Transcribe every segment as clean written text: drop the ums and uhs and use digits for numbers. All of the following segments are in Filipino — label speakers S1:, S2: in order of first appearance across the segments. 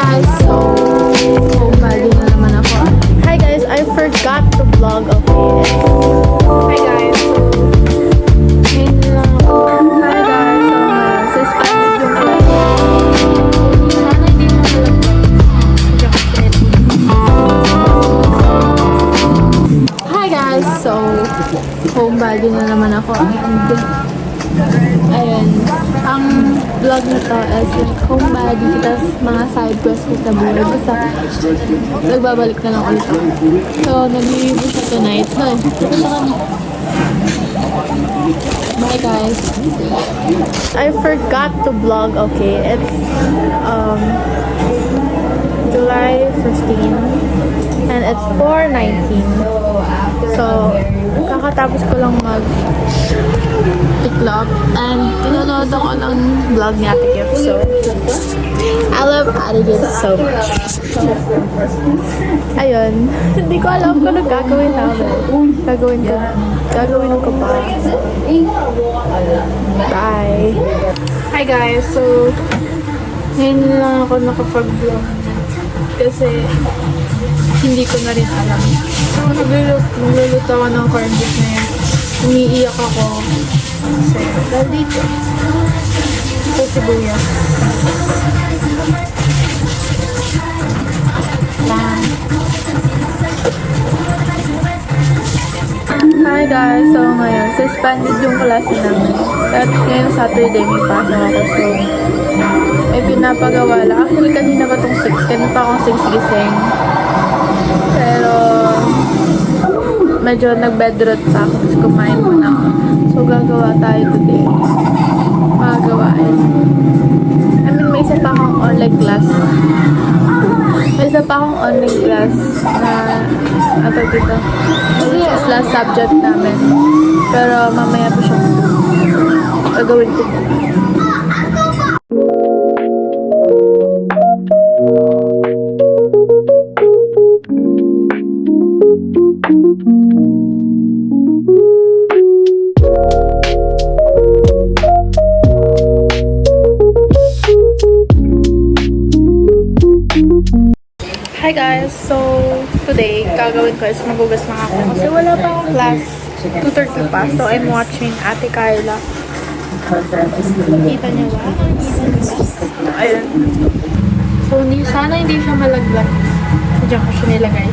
S1: guys, so bali na naman ako. Hi guys, I forgot to vlog, okay? Hi guys, ngayon lang ako. Hi guys, so suspended yung class. Sana hindi na Hi guys, so homebody na naman ako. And ayun, ang vlog na to is like homebody, tapos mga side quest ko sa buhay. Basta nagbabalik na lang ulit ako. So nag-review siya tonight. No, bye guys. I forgot to vlog, okay? It's July 15 and it's 4:19. So kakatapos ko lang mag-tiklop and tinanood ako ng vlog ni Ate Gift. So I love Ate Gift so much. Ayun, hindi ko alam kung ano gagawin namin. Gagawin ko pa. Bye! Hi guys! So ngayon lang ako nakapag-vlog kasi hindi ko na rin alam. So nagluluto ako ng corned beef na yun. Umiiyak ako kasi dahil dito ito sibuyas. Hi guys! So ngayon, suspended yung klase namin. At ngayon Saturday may pasok ako. So may pinapagawa lang. Actually kanina pa itong 6. Kanina pa akong 6 gising. Pero medyo nag-bedrot pa ako. Tapos kumain muna ako. So gagawa tayo today. Magagawain. I mean may isa pa akong online class. Na ano dito. Is last subject namin. Pero mamaya pa siya. Gagawin ko. Hi guys! So, today, gagawin ko is magugas lang ako kasi wala pa akong class. 2:30 pa. So, I'm watching Ate Carla. Nakita niyo ba? Ayun. So, sana hindi siya malaglag. So, diyan ko siya nilagay.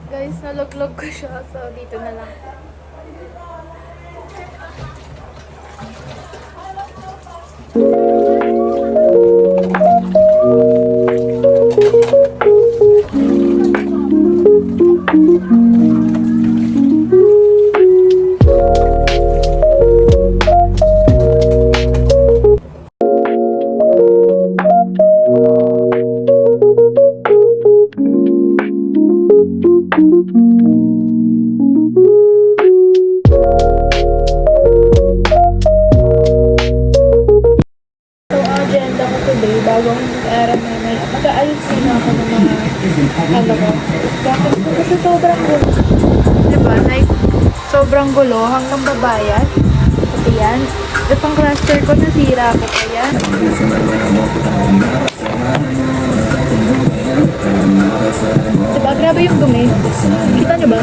S1: Guys, nalog-log ko siya. So, dito na lang. Bagong araw namin. Mag-aayos din ako ng mga kasi sobrang gulo. Diba? Like, sobrang gulo hanggang babayan. Kasi yan. Itong cluster ko nasira ko pa yan. Diba? Grabe yung dumi. Kita nyo ba?